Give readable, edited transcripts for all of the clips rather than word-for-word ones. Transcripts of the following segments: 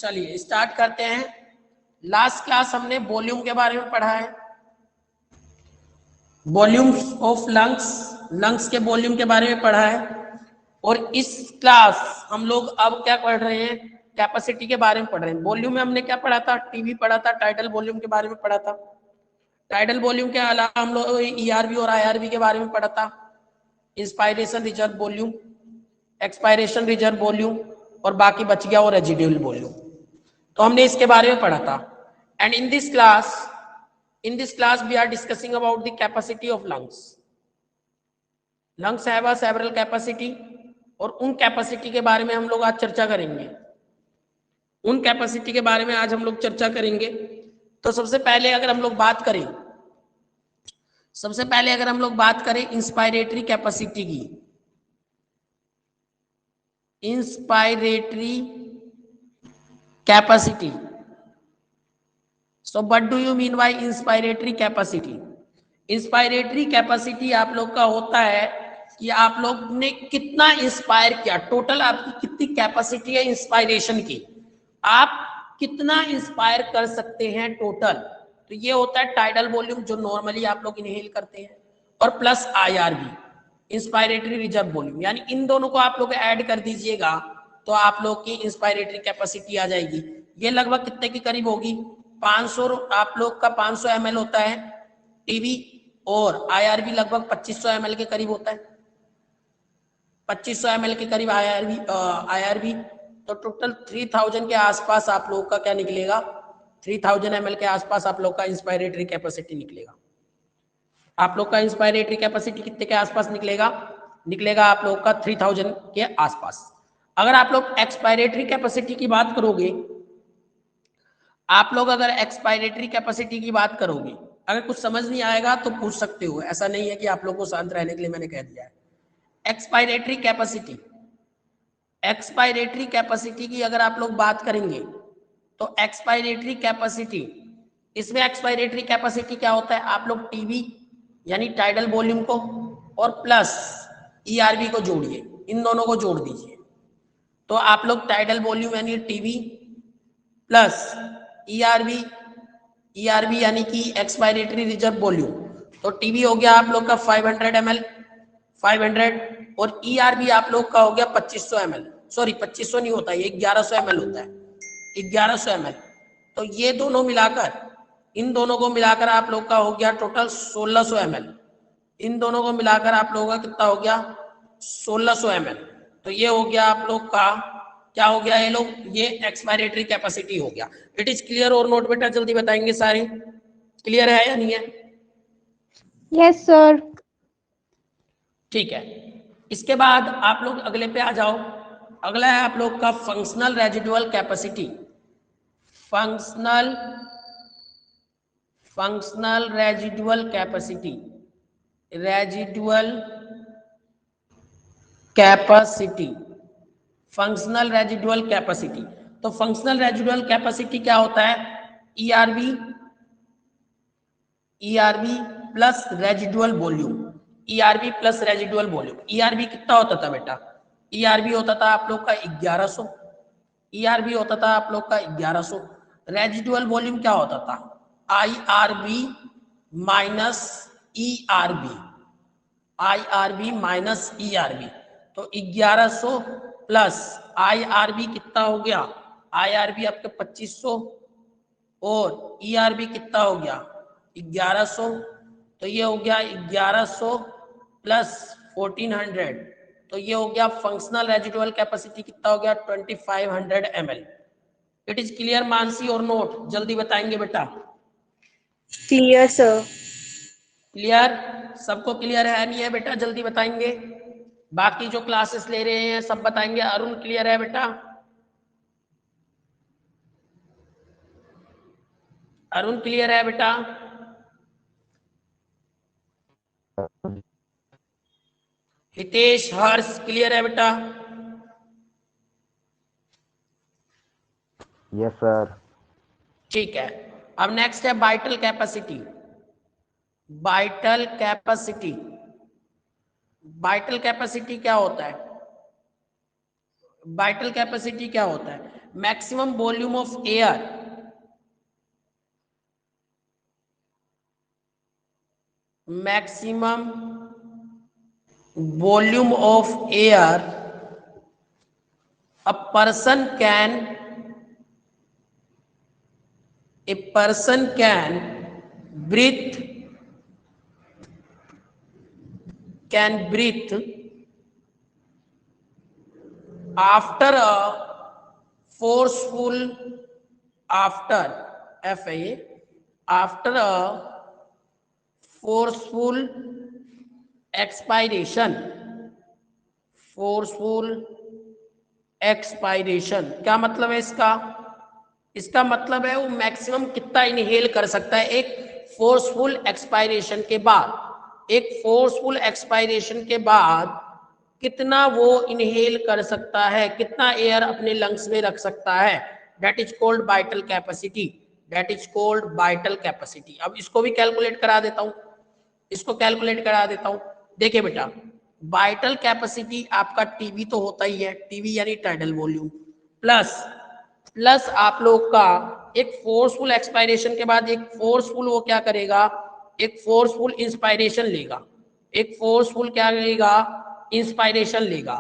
चलिए स्टार्ट करते हैं। लास्ट क्लास हमने वॉल्यूम के बारे में पढ़ा है, वॉल्यूम ऑफ लंग्स, लंग्स के वॉल्यूम के बारे में पढ़ा है। और इस क्लास हम लोग अब क्या पढ़ रहे हैं, कैपेसिटी के बारे में पढ़ रहे हैं। वॉल्यूम में हमने क्या पढ़ा था, टीवी पढ़ा था, टाइडल वॉल्यूम के बारे में पढ़ा था। टाइडल वॉल्यूम के अलावा हम लोग ईआरवी और आईआरवी के बारे में पढ़ा था, inspiration reserve volume, expiration reserve volume, और बाकी बच गया वो रेजिडुअल वॉल्यूम। तो हमने इसके बारे में पढ़ा था। And in this class we are discussing about the capacity of lungs. Lungs have a several capacity, और उन कैपेसिटी के बारे में हम लोग आज चर्चा करेंगे। उन कैपेसिटी के बारे में आज हम लोग चर्चा करेंगे। तो सबसे पहले अगर हम लोग बात करें इंस्पायरेटरी कैपेसिटी की, inspiratory capacity. So what do you mean by inspiratory capacity? Inspiratory capacity आप लोग का होता है कि आप लोग ने कितना इंस्पायर किया, टोटल आपकी कितनी कैपेसिटी है इंस्पायरेशन की, आप कितना इंस्पायर कर सकते हैं टोटल। तो ये होता है टाइडल वॉल्यूम जो नॉर्मली आप लोग इनहेल करते हैं, और plus IRV, inspiratory reserve volume. यानी इन दोनों को आप लोग ऐड कर दीजिएगा तो आप लोग की इंस्पायरेटरी कैपेसिटी आ जाएगी। ये लगभग कितने के करीब होगी, 500, आप लोग का 500 ml होता है टीवी, और आईआरवी लगभग 2500 ml के करीब होता है, 2500 ml के करीब आईआरवी। तो टोटल 3000 के आसपास आप लोग का क्या निकलेगा, 3000 ml के आसपास आप लोग का इंस्पायरेटरी कैपेसिटी निकलेगा। आप लोग का इंस्पायरेटरी कैपेसिटी कितने के आसपास निकलेगा आप लोग का 3000 के आसपास। अगर आप लोग एक्सपायरेटरी कैपेसिटी की बात करोगे, आप लोग अगर एक्सपायरेटरी कैपेसिटी की बात करोगे, अगर कुछ समझ नहीं आएगा तो पूछ सकते हो, ऐसा नहीं है कि आप लोग को शांत रहने के लिए मैंने कह दिया है। एक्सपायरेटरी कैपेसिटी की अगर आप लोग बात करेंगे तो एक्सपायरेटरी कैपेसिटी, इसमें एक्सपायरेटरी कैपेसिटी क्या होता है, आप लोग टीवी यानी टाइडल वॉल्यूम को और प्लस ईआरवी को जोड़िए, इन दोनों को जोड़ दीजिए। तो आप लोग टाइडल वॉल्यूम यानी टीवी प्लस ईआरवी यानी कि एक्सपायरेटरी रिजर्व वॉल्यूम। तो टीवी हो गया आप लोग का 500 ml, 500, और ईआरवी आप लोग का हो गया 2500 ml, सॉरी 2500 नहीं होता, ये 1100 ml होता है, 1100 ml। तो ये दोनों मिलाकर, इन दोनों को मिलाकर आप लोग का हो गया टोटल 1600 ml। इन दोनों को मिलाकर आप लोगों का कितना हो गया, 1600 ml। तो ये हो गया आप लोग का क्या हो गया, ये लोग ये एक्सपायरेटरी कैपेसिटी हो गया। इट इज क्लियर और नोट बेटा, जल्दी बताएंगे सारे, क्लियर है या नहीं है? Yes sir. ठीक है, इसके बाद आप लोग अगले पे आ जाओ। अगला है आप लोग का functional residual capacity. Functional residual capacity, functional residual capacity. तो फंक्शनल रेजिडुअल कैपेसिटी क्या होता है, ERV plus residual volume, ERV plus residual volume. ERV कितना होता था बेटा, ईआरवी होता था आप लोग का 1100, ईआरवी होता था आप लोग का 1100। रेजिडुअल वॉल्यूम क्या होता था, IRV minus ERV, IRV minus ERV. तो 1100 प्लस आईआरवी कितना हो गया, आईआरवी आपके 2500, और ईआरवी कितना हो गया 1100। तो ये हो गया 1100 प्लस 1400, तो ये हो गया फंक्शनल रेजिडुअल कैपेसिटी कितना हो गया 2500 ml। It is clear Mansi और नोट, जल्दी बताएंगे बेटा। Clear sir. क्लियर, सबको क्लियर है नहीं है बेटा, जल्दी बताएंगे। बाकी जो क्लासेस ले रहे हैं सब बताएंगे। अरुण क्लियर है बेटा, अरुण क्लियर है बेटा? हितेश हर्ष क्लियर है बेटा? Yes sir. ठीक है, अब नेक्स्ट है वाइटल कैपेसिटी। वाइटल कैपेसिटी क्या होता है, वाइटल कैपेसिटी क्या होता है? Maximum volume of air, maximum volume of air a person can breathe after a forceful after after a forceful expiration, क्या मतलब है इसका? इसका मतलब है वो मैक्सिमम कितना इनहेल कर सकता है एक फोर्सफुल एक्सपायरेशन के बाद। एक फोर्सफुल एक्सपायरेशन के बाद कितना वो इनहेल कर सकता है, कितना एयर अपने लंग्स में रख सकता है, that is called vital capacity, that is called vital capacity. अब इसको भी कैलकुलेट करा देता हूं, इसको कैलकुलेट करा देता हूं। देखिए बेटा, वाइटल कैपेसिटी आपका टीवी तो होता ही है, टीवी यानी टाइडल वॉल्यूम, प्लस आप लोग का एक फोर्सफुल एक्सपायरेशन के बाद एक फोर्सफुल वो क्या करेगा, एक फोर्सफुल इंस्पायरेशन लेगा, एक फोर्सफुल क्या लेगा, इंस्पायरेशन लेगा।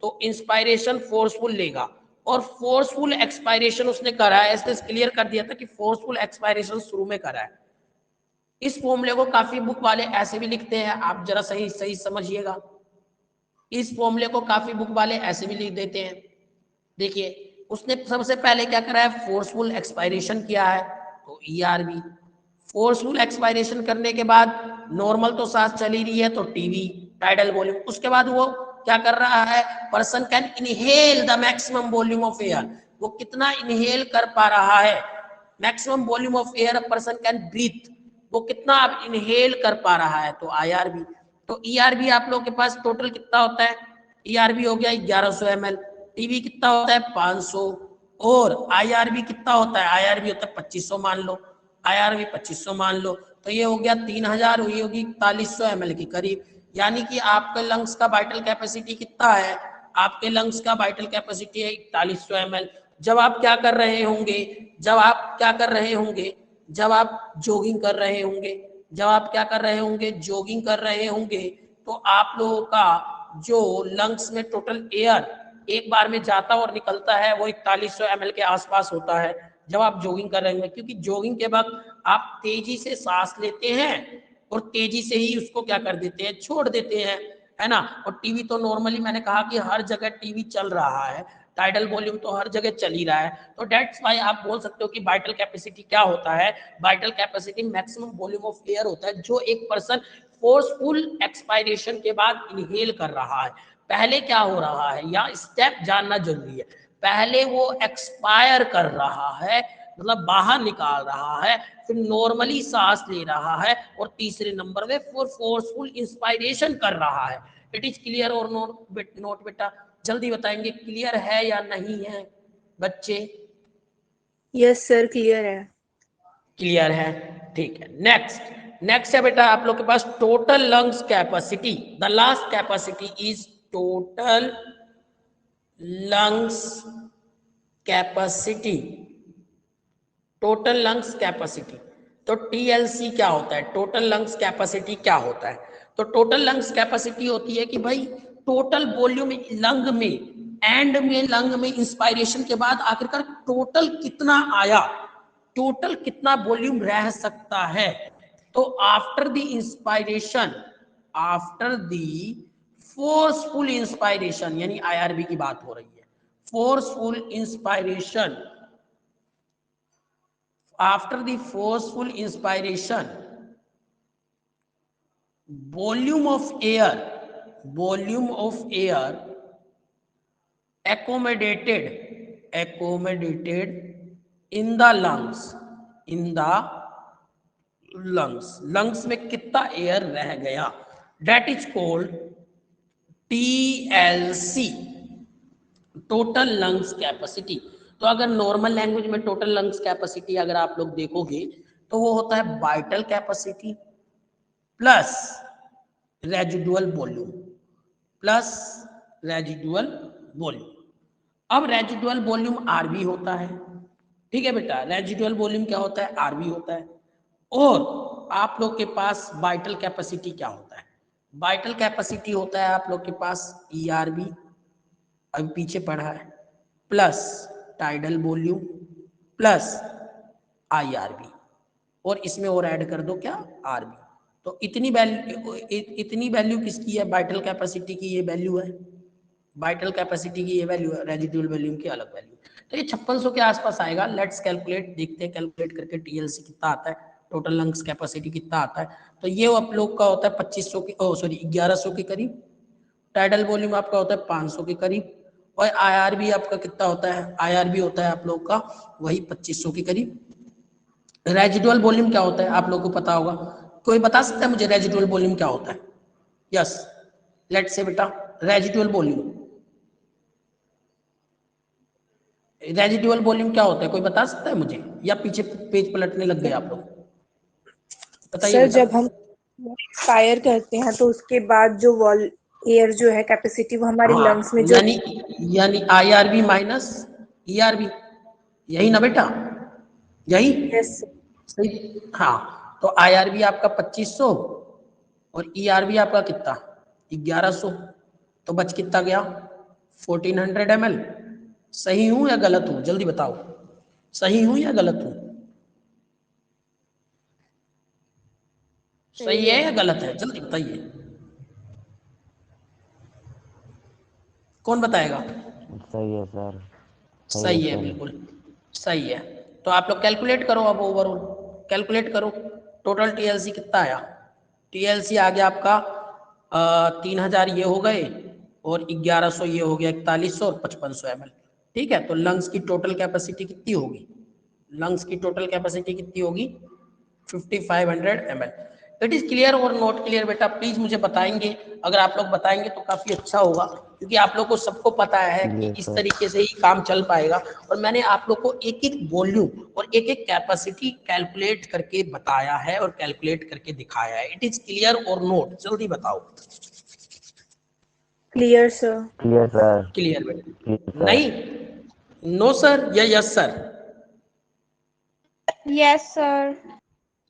तो इंस्पायरेशन फोर्सफुल लेगा और फोर्सफुल एक्सपायरेशन उसने करा है, ऐसे क्लियर कर दिया था कि फोर्सफुल एक्सपायरेशन शुरू में करा है। इस फॉर्मूले को काफी बुक वाले ऐसे भी लिखते हैं, आप जरा सही सही समझिएगा। इस फॉर्मूले को काफी बुक वाले ऐसे भी लिख देते हैं। देखिए उसने सबसे पहले क्या करा है, फोर्सफुल एक्सपायरेशन किया है, तो ईआरबी। फोर्सफुल एक्सपायरेशन करने के बाद नॉर्मल तो सांस चली रही है, तो टीवी टाइडल वॉल्यूम। उसके बाद वो क्या कर रहा है, person can inhale the maximum volume of air, वो कितना इनहेल कर पा रहा है, maximum volume of air a person can breathe, वो कितना अब इनहेल कर पा रहा है, तो आईआरबी। तो ईआरबी आप लोग के पास टोटल कितना होता है, ईआरबी हो गया 1100 ml, टीवी कितना होता है 500, और आईआरबी कितना होता है, आईआरबी होता है 2500 मान लो, आईआरबी 2500 मान लो, तो ये हो गया 3000, हुई होगी 4100 ml के करीब। यानी कि आपके लंग्स का वाइटल कैपेसिटी कितना है, आपके लंग्स का वाइटल कैपेसिटी है 4100 ml। जब आप क्या कर रहे होंगे, जब आप क्या कर रहे होंगे, जब आप जॉगिंग कर रहे होंगे, जब आप क्या कर रहे होंगे, जॉगिंग कर रहे होंगे, तो आप लोगों का जो लंग्स में टोटल एयर एक बार में जाता और निकलता है वो 4100 ml के आसपास होता है जब आप जॉगिंग कर रहे होंगे। क्योंकि जॉगिंग के वक्त आप तेजी से सांस लेते हैं और तेजी से ही उसको क्या कर देते हैं, छोड़ देते हैं, है ना। और टीवी तो नॉर्मली मैंने कहा कि हर जगह टीवी चल रहा है, टाइडल वॉल्यूम तो हर जगह चल ही रहा है, तो डेट्स वाई आप बोल सकते हो कि वाइटल कैपेसिटी क्या होता है, vital capacity maximum volume of air होता है जो एक पर्सन फोर्सफुल एक्सपायरेशन के बाद इनहेल कर रहा है। पहले क्या हो रहा है, या स्टेप जानना जरूरी है, पहले वो एक्सपायर कर रहा है, मतलब बाहर निकाल रहा है, फिर नॉर्मली सांस ले रहा है, और तीसरे नंबर में फोर्सफुल इंस्पायरेशन कर रहा है। इट इज क्लियर और नोट बेटा, जल्दी बताएंगे क्लियर है या नहीं है बच्चे? यस सर, क्लियर है। क्लियर है, ठीक है। नेक्स्ट है बेटा आप लोग के पास total lungs capacity. The last capacity is total lungs capacity, total lungs capacity. तो टीएलसी क्या होता है, टोटल लंग्स कैपेसिटी क्या होता है? तो टोटल लंग्स कैपेसिटी होती है कि भाई टोटल वॉल्यूम लंग में, एंड में लंग में इंस्पायरेशन के बाद आखिरकार टोटल कितना आया, टोटल कितना वॉल्यूम रह सकता है। तो after the inspiration, after the forceful inspiration, यानी आईआरबी की बात हो रही है, forceful inspiration, after the forceful inspiration, volume of air accommodated in the lungs में कितना एयर रह गया, that is called TLC, total lungs capacity. तो अगर नॉर्मल लैंग्वेज में टोटल लंग्स कैपेसिटी अगर आप लोग देखोगे तो वो होता है vital capacity plus residual volume, plus residual volume. अब रेजिडुअल वॉल्यूम आरवी होता है, ठीक है बेटा, रेजिडुअल वॉल्यूम क्या होता है, आरवी होता है। और आप लोग के पास वाइटल कैपेसिटी क्या होता है, वाइटल कैपेसिटी होता है आप लोग के पास ईआरबी, अभी पीछे पढ़ा है, plus tidal volume plus IRB, और इसमें और ऐड कर दो क्या, आरबी। तो इतनी वैल्यू किसकी है, वाइटल कैपेसिटी की ये वैल्यू है, वाइटल कैपेसिटी की ये वैल्यू है, रेजिडुअल वॉल्यूम की अलग वैल्यू। तो ये 5600 के आसपास आएगा। लेट्स कैलकुलेट, देखते हैं कैलकुलेट करके टीएलसी कितना आता है, टोटल लंग्स कैपेसिटी कितना आता है। तो ये आप लोग का होता है 2500 के, सॉरी 1100 के करीब, टाइडल वॉल्यूम आपका होता है 500 के करीब, और आईआरबी आपका कितना होता है, आईआरबी होता है आप लोग का वही 2500 के करीब। रेजिडुअल वॉल्यूम क्या होता है आप लोगों को पता होगा, कोई बता सकता है मुझे रेजिडुअल वॉल्यूम क्या होता है? यस, लेट्स से बेटा, रेजिडुअल वॉल्यूम, रेजिडुअल वॉल्यूम क्या होता है, कोई बता सकता है मुझे, या पीछे पेज पलटने लग गए आप लोग? बताइए सर बेटा। जब हम फायर करते हैं तो उसके बाद जो वॉल एयर जो है कैपेसिटी वो हमारे लंग्स हाँ, में जो यानी आईआरबी माइनस ईआरबी, यही ना बेटा, यही यस सही। हाँ, तो आईआरबी आपका 2500 और ईआरबी आपका कितना, 1100, तो बच कितना गया, 1400 ml। सही हूं या गलत हूं, जल्दी बताओ, सही हूं या गलत हूं? सही सही है है। या गलत है, जल्दी बताइए, कौन बताएगा? सही है सर। सही है, सर। बिल्कुल सही है। तो आप लोग कैलकुलेट करो, अब ओवरऑल कैलकुलेट करो, टोटल टीएलसी कितना आया, टीएलसी आ गया आपका 3000 ये हो गए, और 1100 ये हो गया, 4100 और 5500 ml। ठीक है, तो लंग्स की टोटल कैपेसिटी कितनी होगी, लंग्स की टोटल कैपेसिटी कितनी होगी, 5500 ml। इट इज क्लियर और नॉट क्लियर बेटा, प्लीज मुझे बताएंगे, अगर आप लोग बताएंगे तो काफी अच्छा होगा, क्योंकि आप लोग को सबको पता है कि Yes, इस sir. तरीके से ही काम चल पाएगा। और मैंने आप लोग को एक एक वॉल्यूम और एक एक कैपेसिटी कैलकुलेट करके बताया है और कैलकुलेट करके दिखाया है। इट इज क्लियर और नोट, जल्दी बताओ। Clear sir. Clear, sir. Clear बेटा, Clear, sir. नहीं, नो सर या yes sir? Yes sir.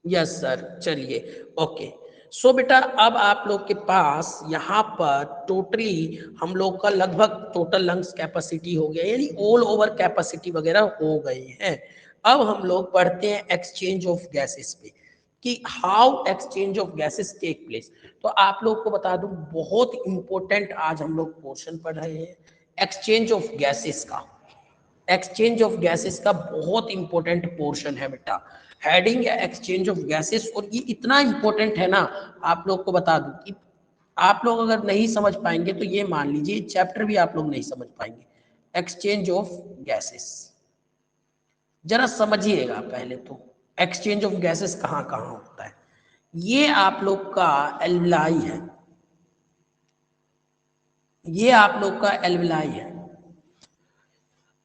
Yes sir, चलिए ओके। सो बेटा, अब आप लोग के पास यहाँ पर टोटली हम लोग का लगभग टोटल लंग्स कैपेसिटी हो गया, यानी ऑल ओवर कैपेसिटी वगैरह हो गए हैं। अब हम लोग पढ़ते हैं एक्सचेंज ऑफ गैसेस पे, कि how exchange of gases take place. तो आप लोग को बता दूं, बहुत इंपॉर्टेंट आज हम लोग पोर्शन पढ़ रहे हैं एक्सचेंज ऑफ गैसेस का। एक्सचेंज ऑफ गैसेस का बहुत इंपॉर्टेंट पोर्शन है बेटा, हेडिंग है एक्सचेंज ऑफ गैसेस। और ये इतना इंपॉर्टेंट है ना, आप लोग को बता दूं कि आप लोग अगर नहीं समझ पाएंगे तो ये मान लीजिए चैप्टर भी आप लोग नहीं समझ पाएंगे। एक्सचेंज ऑफ गैसेस जरा समझिएगा पहले तो, एक्सचेंज ऑफ गैसेस कहाँ कहाँ होता है। ये आप लोग का एल्विलाई है, ये आप लोग का एल्विलाई है,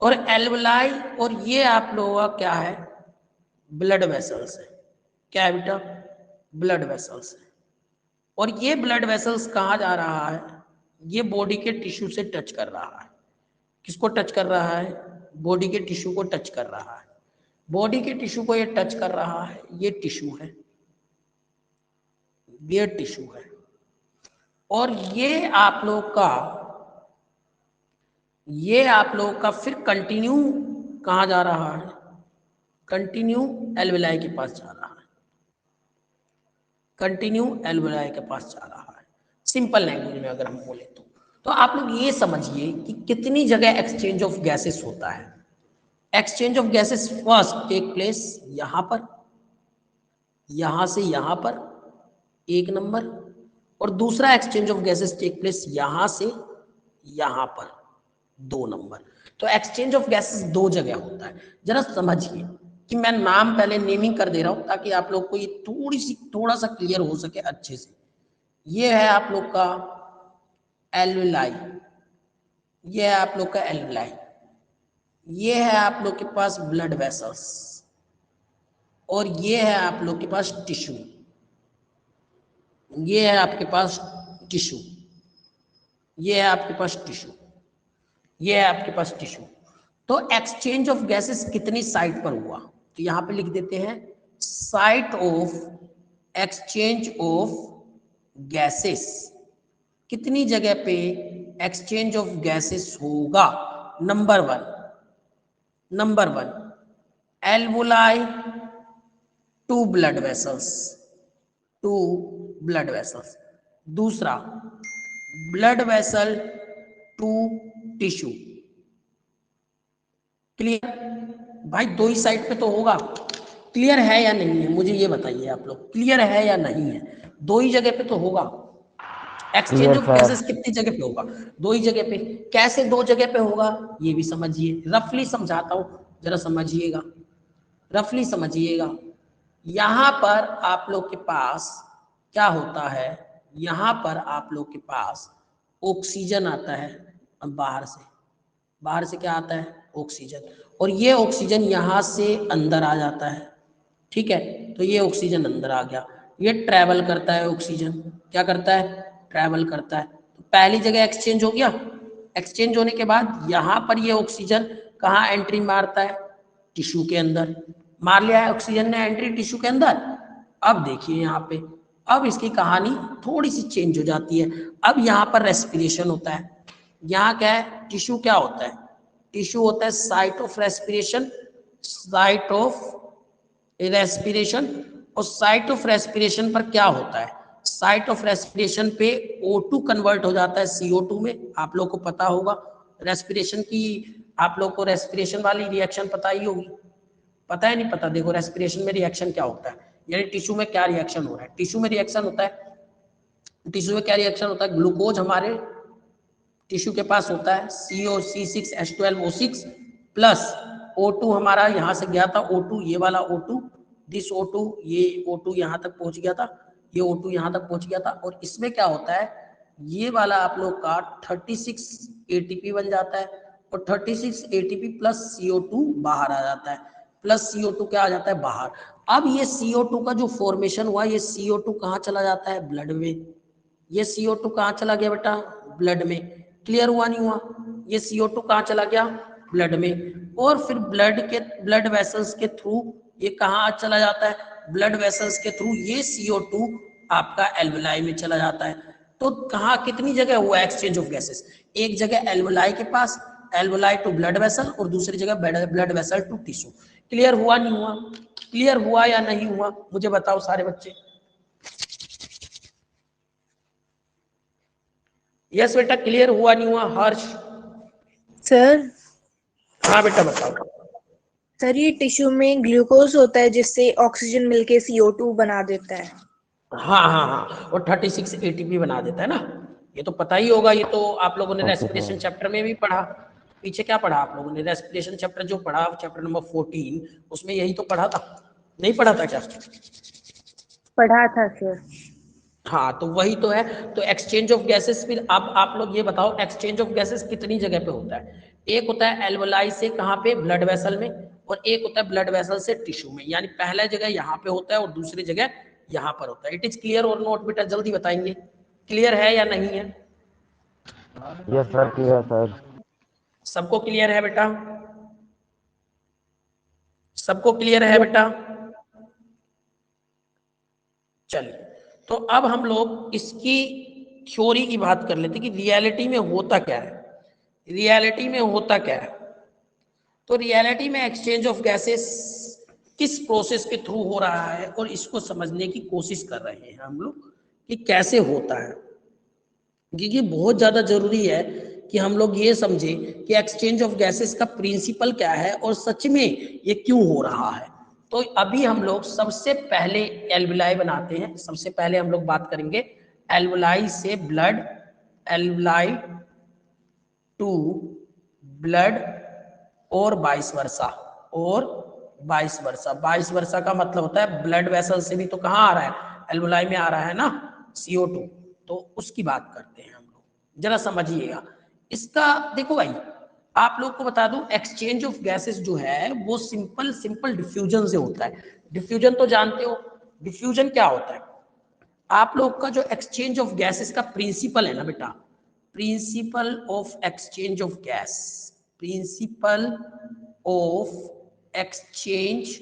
और एल्विलाई, और ये आप लोगों का क्या है, ब्लड वेसल्स है। क्या है बेटा, ब्लड वेसल्स है। और ये ब्लड वेसल्स कहाँ जा रहा है, ये बॉडी के टिश्यू से टच कर रहा है। किसको टच कर रहा है, बॉडी के टिश्यू को टच कर रहा है। बॉडी के टिश्यू को ये टच कर रहा है, ये टिश्यू है, ये टिश्यू है। और ये आप लोग का, ये आप लोग का फिर कंटिन्यू कहाँ जा रहा है, कंटिन्यू एल्विलाई के पास जा रहा है, कंटिन्यू एल्विलाई के पास जा रहा है, सिंपल लैंग्वेज में अगर हम बोले तो आप लोग ये समझिए कि कितनी जगह एक्सचेंज ऑफ गैसेस होता है। Exchange of gases first take place यहां पर, यहां से यहां पर 1 नंबर, और दूसरा exchange of gases take place यहां से यहां पर 2 नंबर। तो एक्सचेंज ऑफ गैसेस 2 जगह होता है। जरा समझिए कि मैं नाम पहले नेमिंग कर दे रहा हूं ताकि आप लोग को ये थोड़ा सा क्लियर हो सके अच्छे से। ये है आप लोग का एल्विलाई, ये है आप लोग का एल्विलाई, ये है आप लोग के पास ब्लड वेसल्स, और ये है आप लोग के पास टिश्यू, ये है आपके पास टिश्यू, ये है आपके पास टिश्यू। ये है आपके पास टिश्यू। तो एक्सचेंज ऑफ गैसेस कितनी साइट पर हुआ, तो यहां पे लिख देते हैं site of exchange of gases, कितनी जगह पे एक्सचेंज ऑफ गैसेस होगा। Number one alveoli to blood vessels, दूसरा blood vessel to tissue. Clear भाई, दो ही साइड पे तो होगा। क्लियर है या नहीं है, मुझे ये बताइए आप लोग, क्लियर है या नहीं है। दो ही जगह पे तो होगा। Exchange Clear, of sir. Gases कितनी जगह पे होगा, दो ही जगह पे। कैसे दो जगह पे होगा ये भी समझिए, रफली समझाता हूं, जरा समझिएगा, रफली समझिएगा। यहां पर आप लोग के पास क्या होता है, यहां पर आप लोग के पास ऑक्सीजन आता है, अब बाहर से क्या आता है, ऑक्सीजन, और ये ऑक्सीजन यहां से अंदर आ जाता है। ठीक है, तो ये ऑक्सीजन अंदर आ गया, ये ट्रैवल करता है, ऑक्सीजन क्या करता है, ट्रैवल करता है। तो पहली जगह एक्सचेंज हो गया, एक्सचेंज होने के बाद यहां पर ये ऑक्सीजन कहाँ एंट्री मारता है, टिश्यू के अंदर। मार लिया है ऑक्सीजन ने एंट्री टिश्यू के अंदर। अब देखिए यहाँ पे, अब इसकी कहानी थोड़ी सी चेंज हो जाती है। अब यहाँ पर रेस्पिरेशन होता है। यहाँ क्या है, टिश्यू क्या होता है, टिश्यू होता है site of respiration, site of respiration. और साइट ऑफ रेस्पिरेशन पर क्या होता है, साइट ऑफ रेस्पिरेशन पे O2 कन्वर्ट हो जाता है CO2 में। आप लोग को पता होगा रेस्पिरेशन की, आप लोग को रेस्पिरेशन वाली रिएक्शन पता ही होगी, पता है नहीं पता। देखो रेस्पिरेशन में रिएक्शन क्या होता है, यानी टिश्यू में क्या रिएक्शन हो रहा है। टिश्यू में रिएक्शन होता है, टिश्यू में क्या रिएक्शन होता है, ग्लूकोज हमारे टिश्यू के पास होता है CO6H12O6 प्लस O2 हमारा यहाँ से गया था, O2 ये वाला O2, दिस O2, ये O2 यहाँ तक पहुँच गया था, ये O2 यहाँ तक पहुँच गया था। और इसमें क्या होता है, ये वाला आप लोग का 36 ATP बन जाता है, और 36 ATP प्लस CO2 बाहर आ जाता है, प्लस CO2 क्या आ जाता है, बाहर। अब ये CO2 का जो फॉर्मेशन हुआ, ये CO2 कहाँ चला जाता है, ब्लड में। ये CO2 कहाँ चला गया बेटा, ब्लड में। क्लियर हुआ नहीं हुआ, ये CO2 कहाँ चला गया, ब्लड में। और फिर ब्लड वेसल्स के थ्रू ये कहाँ चला जाता है, ब्लड वेसल्स के थ्रू ये CO2 आपका एल्वुलाई में चला जाता है। तो कहाँ कितनी जगह हुआ एक्सचेंज ऑफ गैसेस, एक जगह एल्वुलाई के पास, एल्वुलाई टू ब्लड वेसल, और दूसरी जगह blood vessel to tissue. Clear हुआ नहीं हुआ, क्लियर हुआ या नहीं हुआ, मुझे बताओ सारे बच्चे। यस बेटा, क्लियर हुआ नहीं हुआ, हर्ष। सर हाँ बेटा बताओ। सर ये टिश्यू में ग्लूकोज होता है जिससे ऑक्सीजन मिलके CO2 बना देता है। हाँ, और 36 ATP बना देता है ना, ये तो पता ही होगा, ये तो आप लोगों ने Okay, रेस्पिरेशन sir. चैप्टर में भी पढ़ा। पीछे क्या पढ़ा आप लोगों ने, रेस्पिरेशन चैप्टर जो पढ़ा, चैप्टर नंबर 14, उसमें यही तो पढ़ा था, नहीं पढ़ा था क्या। पढ़ा था सर। हाँ, तो वही तो है। तो एक्सचेंज ऑफ गैसेस, फिर अब आप लोग ये बताओ एक्सचेंज ऑफ गैसेस कितनी जगह पे होता है। एक होता है एल्वोलाई से कहाँ पे, ब्लड वेसल में, और एक होता है ब्लड वेसल से टिश्यू में। यानी पहला जगह यहाँ पे होता है और दूसरी जगह यहाँ पर होता है। इट इज क्लियर और नोट बेटा, जल्दी बताएंगे, क्लियर है या नहीं है। Yes, sir. Clear, sir. सबको क्लियर है बेटा, सबको क्लियर है बेटा। चलिए, तो अब हम लोग इसकी थ्योरी की बात कर लेते कि रियलिटी में होता क्या है, रियलिटी में होता क्या है। तो रियलिटी में एक्सचेंज ऑफ गैसेस किस प्रोसेस के थ्रू हो रहा है, और इसको समझने की कोशिश कर रहे हैं हम लोग कि कैसे होता है। क्योंकि बहुत ज़्यादा जरूरी है कि हम लोग ये समझें कि एक्सचेंज ऑफ गैसेस का प्रिंसिपल क्या है और सच में ये क्यों हो रहा है। तो अभी हम लोग सबसे पहले एल्वुलाई बनाते हैं। सबसे पहले हम लोग बात करेंगे एल्वुलाई से ब्लड, एल्वुलाई टू ब्लड, और बाइस वर्सा, और बाइस वर्सा का मतलब होता है ब्लड वेसल से भी तो कहाँ आ रहा है, एल्वुलाई में आ रहा है ना, CO2। तो उसकी बात करते हैं हम लोग, जरा समझिएगा इसका। देखो भाई, आप लोग को बता दूं, एक्सचेंज ऑफ गैसेस जो है वो सिंपल डिफ्यूजन से होता है। डिफ्यूजन तो जानते हो, डिफ्यूजन क्या होता है। आप लोग का जो एक्सचेंज ऑफ गैसेस का प्रिंसिपल है ना बेटा, principle of exchange of gas, principle of exchange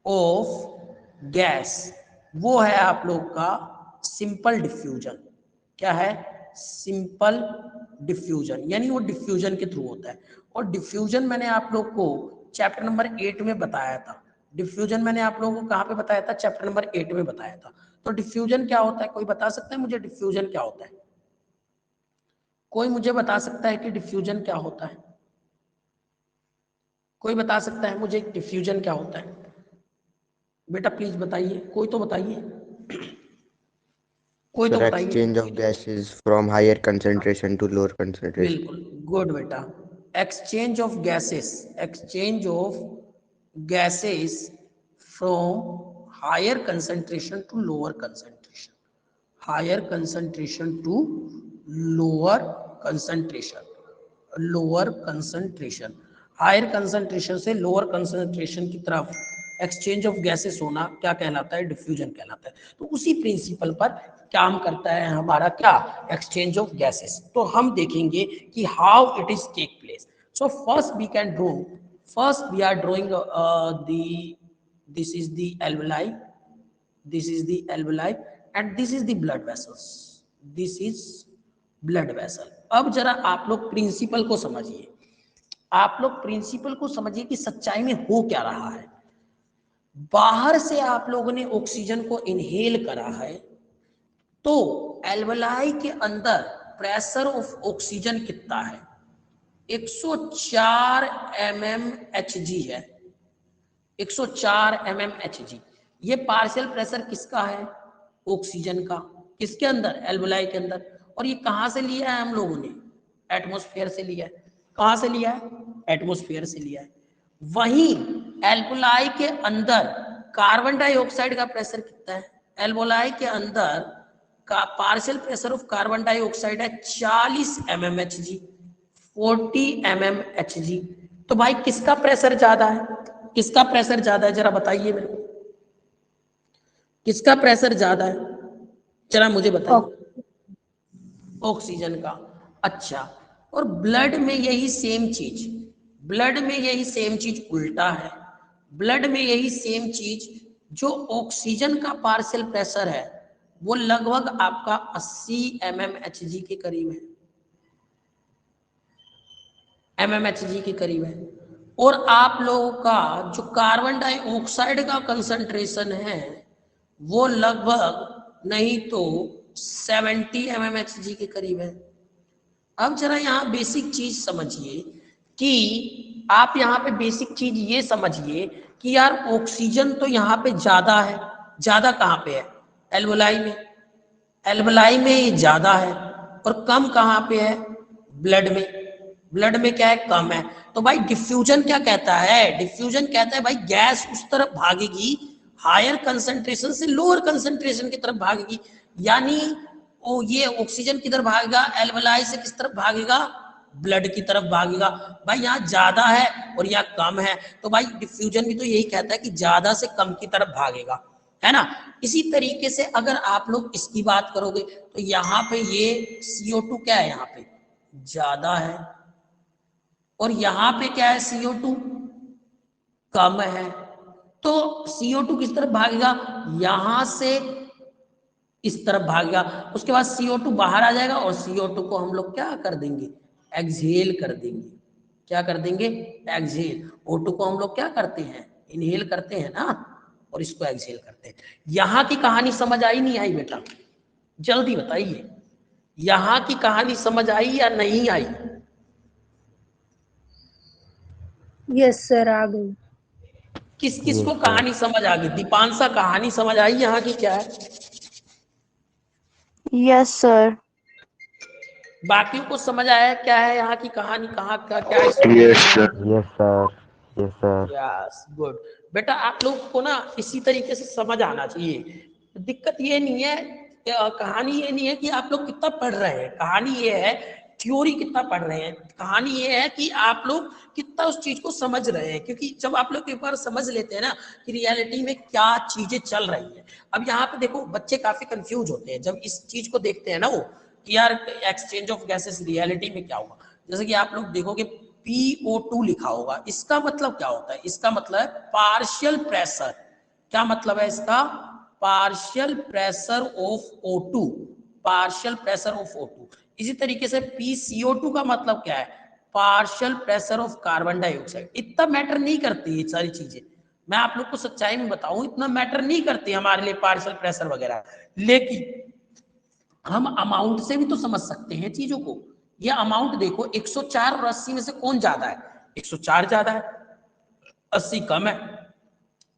of gas वो है आप लोग का सिंपल डिफ्यूजन। क्या है? सिंपल डिफ्यूजन, यानी वो डिफ्यूजन के थ्रू होता है। और डिफ्यूजन मैंने आप लोग को चैप्टर नंबर 8 में बताया था। डिफ्यूजन मैंने आप लोगों को कहाँ पे बताया था? चैप्टर नंबर 8 में बताया था। तो डिफ्यूजन क्या होता है? कोई बता सकता है मुझे डिफ्यूजन क्या होता है? कोई मुझे बता सकता है कि डिफ्यूजन क्या होता है? कोई बता सकता है मुझे डिफ्यूजन क्या होता है? बेटा प्लीज बताइए, कोई तो बताइए, कोई तो Sir, बताइए। exchange of gases from higher concentration to lower concentration. बिल्कुल, गुड बेटा। Exchange of gases, exchange of gases from higher concentration to lower concentration, higher concentration to lower concentration, lower concentration, higher concentration से lower concentration की तरफ exchange of gases होना क्या कहलाता है? Diffusion कहलाता है। तो उसी प्रिंसिपल पर काम करता है हमारा क्या? Exchange of gases. तो हम देखेंगे कि how it is take place. So first we can draw, first we are drawing this is the alveoli, this is the alveoli and this is the blood vessels, this is blood vessel। अब जरा आप लोग principal को समझिए, आप लोग principal को समझिए कि सच्चाई में हो क्या रहा है। बाहर से आप लोगों ने ऑक्सीजन को इनहेल करा है, तो एल्वेलाई के अंदर प्रेशर ऑफ ऑक्सीजन कितना है? 104 mmHg है, 104 mmHg। ये पार्शियल प्रेशर किसका है? ऑक्सीजन का। किसके अंदर? एल्वेलाई के अंदर। और ये कहां से लिया है हम लोगों ने? एटमॉस्फेयर से लिया है। कहां से लिया है? एटमॉस्फेयर से लिया है। वहीं एल्वेलाई के अंदर कार्बन डाइऑक्साइड का प्रेशर कितना है? एल्वेलाई के अंदर का partial pressure of carbon dioxide है 40 mmHg, 40 mmHg। तो भाई किसका प्रेशर ज्यादा है? किसका प्रेशर ज्यादा है? जरा बताइए मेरे को, किसका प्रेशर ज्यादा है? जरा मुझे बताइए। ऑक्सीजन का। अच्छा, और ब्लड में यही सेम चीज, ब्लड में यही सेम चीज उल्टा है। ब्लड में यही सेम चीज, जो ऑक्सीजन का पार्शियल प्रेशर है वो लगभग आपका 80 mmHg के करीब है, mmHg के करीब है। और आप लोगों का जो कार्बन डाइऑक्साइड का कंसंट्रेशन है वो लगभग नहीं तो 70 mmHg के करीब है। अब जरा यहाँ बेसिक चीज समझिए कि आप यहाँ पे बेसिक चीज ये समझिए कि यार ऑक्सीजन तो यहाँ पे ज्यादा है। ज्यादा कहाँ पे है? एल्वेलाई में। एल्वेलाई में ये ज्यादा है। और कम कहाँ पे है? ब्लड में। ब्लड में क्या है? कम है। तो भाई डिफ्यूजन क्या कहता है? डिफ्यूजन कहता है भाई गैस उस तरफ भागेगी, हायर कंसंट्रेशन से लोअर कंसंट्रेशन की तरफ भागेगी। यानी वो ये ऑक्सीजन किधर भागेगा? एल्वेलाई से किस तरफ भागेगा? ब्लड की तरफ भागेगा। भाई यहाँ ज्यादा है और यहाँ कम है, तो भाई डिफ्यूजन भी तो यही कहता है कि ज्यादा से कम की तरफ भागेगा, है ना। इसी तरीके से अगर आप लोग इसकी बात करोगे तो यहाँ पे ये CO2 क्या है? यहाँ पे ज्यादा है। और यहाँ पे क्या है? CO2 कम है। तो CO2 किस तरफ भागेगा? यहां से इस तरफ भागेगा। उसके बाद CO2 बाहर आ जाएगा और CO2 को हम लोग क्या कर देंगे? एक्सहेल कर देंगे। क्या कर देंगे? एक्सहेल। O2 को हम लोग क्या करते हैं? इनहेल करते हैं ना, और इसको एक्सहेल करते हैं। यहां की कहानी समझ आई नहीं आई बेटा? जल्दी बताइए, यहां की कहानी समझ आई या नहीं आई? यस सर, आ गई। किस किस को कहानी समझ आ गई? दीपांशा, कहानी समझ आई यहाँ की क्या है? Yes sir. बाकियों को समझ आया क्या है यहाँ की कहानी? कहाँ का क्या है? Yes sir, yes sir. Yes, good बेटा। आप लोग को ना इसी तरीके से समझ आना चाहिए। दिक्कत ये नहीं है, कहानी ये नहीं है कि आप लोग कितना पढ़ रहे हैं, कहानी ये है थ्योरी कितना पढ़ रहे हैं। कहानी ये है कि आप लोग कितना उस चीज को समझ रहे हैं। क्योंकि जब आप लोग एक बार समझ लेते हैं ना कि रियलिटी में क्या चीजें चल रही है। अब यहाँ पे देखो, बच्चे काफी कंफ्यूज होते हैं जब इस चीज को देखते हैं ना, वो कि यार एक्सचेंज ऑफ गैसेस रियलिटी में क्या होगा। जैसे कि आप लोग देखोगे PO2 लिखा होगा, इसका मतलब क्या होता है, इसका मतलब है पार्शियल प्रेशर। क्या मतलब है इसका, partial pressure of O2, partial pressure of O2। इसी तरीके से PCO2 का मतलब क्या है, partial pressure of carbon dioxide. इतना मैटर नहीं करती ये सारी चीजें, मैं आप लोग को सच्चाई में बताऊं, इतना मैटर नहीं करती हमारे लिए पार्शियल प्रेशर वगैरह, लेकिन हम अमाउंट से भी तो समझ सकते हैं चीजों को। ये अमाउंट देखो 104 और 80 में से कौन ज्यादा है, 104 ज्यादा है, 80 कम है,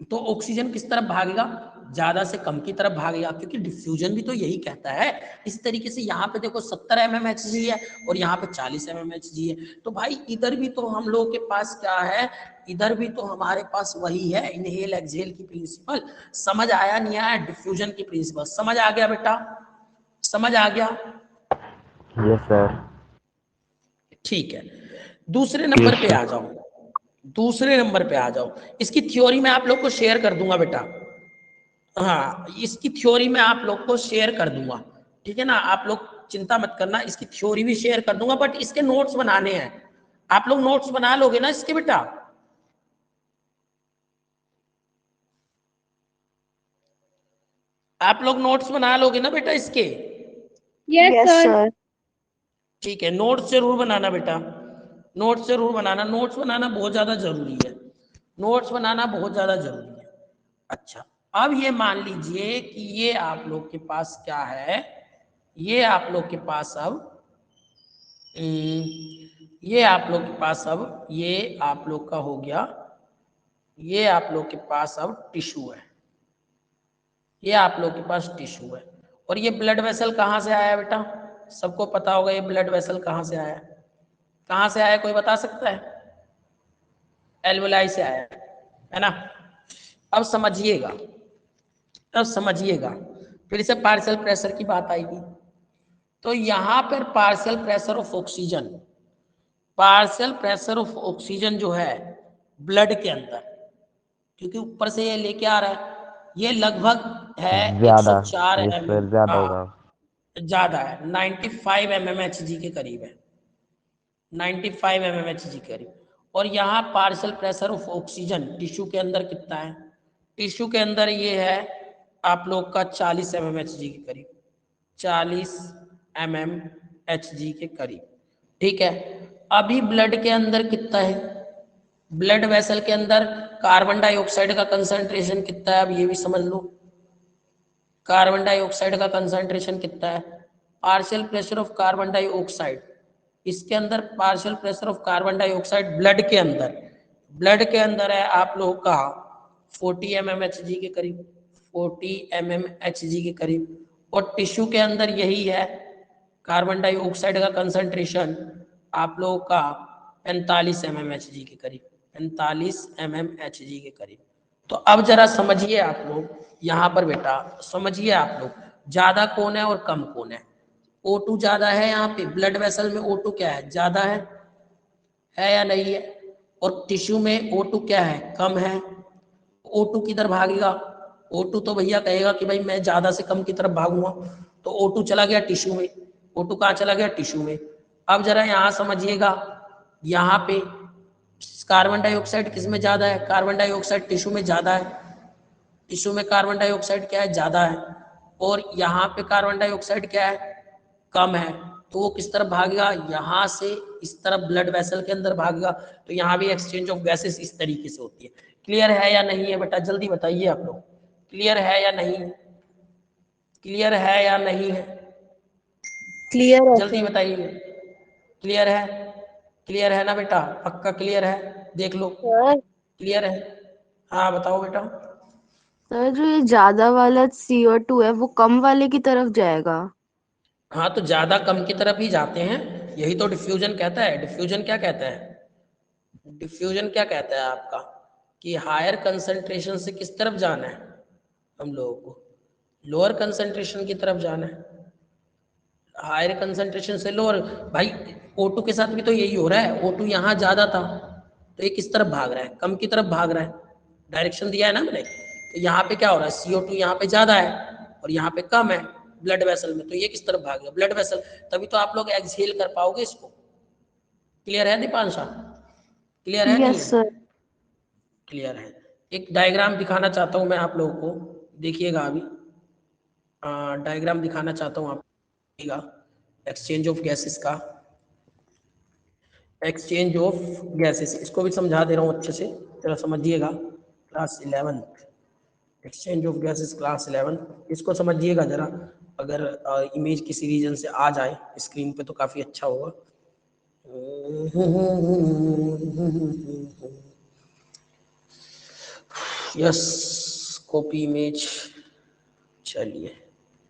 तो ऑक्सीजन किस तरफ भागेगा, ज्यादा से कम की तरफ भागेगा, क्योंकि डिफ्यूजन भी तो यही कहता है। इस तरीके से यहाँ पे देखो 70 mmHg है और यहाँ पे 40 mmHg है, तो भाई इधर भी तो हम लोगों के पास क्या है, इधर भी तो हमारे पास वही है, इनहेल एक्सहेल की प्रिंसिपल। समझ आया नहीं आया, डिफ्यूजन की प्रिंसिपल समझ आ गया बेटा, समझ आ गया, यस सर। ठीक है। दूसरे नंबर पे आ जाओ, दूसरे नंबर पे आ जाओ, इसकी थ्योरी मैं आप लोग को शेयर कर दूंगा बेटा, हाँ इसकी थ्योरी मैं आप लोग को शेयर कर दूंगा, ठीक है ना, आप लोग चिंता मत करना, इसकी थ्योरी भी शेयर कर दूंगा, बट इसके नोट्स बनाने हैं। आप लोग नोट्स बना लोगे ना इसके बेटा, आप लोग नोट्स बना लोगे ना बेटा इसके, यस सर। ठीक है, नोट्स जरूर बनाना बेटा, नोट्स जरूर बनाना, नोट्स बनाना बहुत ज्यादा जरूरी है, नोट्स बनाना बहुत ज्यादा जरूरी है। अच्छा, अब ये मान लीजिए कि ये आप लोग के पास क्या है, ये आप लोग के पास अब ये आप लोग के पास अब ये आप लोग का हो गया, ये आप लोग के पास अब टिश्यू है, ये आप लोग के पास टिश्यू है, और ये ब्लड वेसल कहाँ से आया बेटा, सबको पता होगा ये ब्लड वेसल कहाँ से आया, कहाँ से आया कोई बता सकता है, एल्वुलाई से आया है ना। अब समझिएगा, अब समझिएगा, फिर से पार्शियल प्रेशर की बात आएगी, तो यहां पर partial pressure of oxygen, partial pressure of oxygen जो है ब्लड के अंदर, क्योंकि ऊपर से ये लेके आ रहा है, ये लगभग है ज्यादा, 104 यस mm, सर, ज्यादा होगा। ज्यादा है, 95 mmHg के करीब है, 95 mmHg के करीब। और यहाँ partial pressure of oxygen tissue के अंदर कितना है, टिश्यू के अंदर ये है आप लोग का 40 mmHg के करीब, 40 mmHg के करीब, ठीक है। अभी ब्लड के अंदर कितना है, ब्लड वेसल के अंदर कार्बन डाइऑक्साइड का कंसंट्रेशन कितना है, अब ये भी समझ लो, कार्बन डाइऑक्साइड का कंसंट्रेशन कितना है, partial pressure of carbon dioxide, इसके अंदर partial pressure of carbon dioxide blood के अंदर, ब्लड के अंदर है आप लोगों का 40 mmHg के करीब, 40 mmHg के करीब, और टिश्यू के अंदर यही है कार्बन डाइऑक्साइड का कंसंट्रेशन आप लोगों का 45 mmHg के करीब, 45 mmHg के करीब। तो अब जरा समझिए आप लोग यहाँ पर बेटा, समझिए आप लोग, ज्यादा कौन है और कम कौन है। O2 ज्यादा है यहाँ पे ब्लड वेसल में, O2 क्या है, ज्यादा है या नहीं है, और टिश्यू में O2 क्या है, कम है। O2 किधर भागेगा, O2 तो भैया कहेगा कि भाई मैं ज्यादा से कम की तरफ भागूंगा, तो O2 चला गया टिश्यू में, O2 कहाँ चला गया, टिश्यू में। अब जरा यहाँ समझिएगा, यहाँ पे कार्बन डाइऑक्साइड किस में ज्यादा है, कार्बन डाइऑक्साइड टिश्यू में ज्यादा है, टिश्यू में कार्बन डाइऑक्साइड क्या है, ज्यादा है, और यहाँ पे कार्बन डाइऑक्साइड क्या है, कम है, तो वो किस तरफ भागेगा, यहाँ से इस तरफ ब्लड वेसल के अंदर भागेगा। तो यहाँ भी एक्सचेंज ऑफ गैसेस इस तरीके से होती है। क्लियर है या नहीं है बेटा, जल्दी बताइए आप लोग, क्लियर है या नहीं है, क्लियर है या नहीं है, क्लियर है जल्दी सर। बताइए, क्लियर है, क्लियर है ना बेटा, पक्का क्लियर है, देख लो सर क्लियर है, हाँ बताओ बेटा। सर जो ये ज्यादा वाला CO2 है वो कम वाले की तरफ जाएगा। हाँ तो ज्यादा कम की तरफ ही जाते हैं, यही तो डिफ्यूजन कहता है। डिफ्यूजन क्या कहता है, डिफ्यूजन क्या कहता है आपका, कि हायर कंसंट्रेशन से किस तरफ जाना है हम लोगों को, लोअर कंसंट्रेशन की तरफ जाना है, हायर कंसंट्रेशन से लोअर। भाई O2 के साथ भी तो यही हो रहा है, O2 यहाँ ज्यादा था तो ये किस तरफ भाग रहा है, कम की तरफ भाग रहा है, डायरेक्शन दिया है ना मैंने। तो यहाँ पे क्या हो रहा है, CO2 यहाँ पे ज्यादा है और यहाँ पे कम है, ब्लड वेसल में, तो ये किस तरफ भाग गया, ब्लड वेसल, तभी तो आप लोग एक्सहेल कर पाओगे इसको। क्लियर है दीपांशा? क्लियर है नहीं यस है? सर। क्लियर है। एक डायग्राम दिखाना चाहता हूं मैं आप लोगों को, देखिएगा अभी डायग्राम दिखाना चाहता हूं आप देखिएगा, एक्सचेंज ऑफ गैसेस का, एक्सचेंज ऑफ गैसेस, इसको भी समझा दे रहा हूं अच्छे से, जरा समझिएगा। Class 11 exchange of gases, class 11 इसको समझिएगा जरा। अगर इमेज किसी रीजन से आ जाए स्क्रीन पे तो काफी अच्छा होगा। यस, कॉपी इमेज, चलिए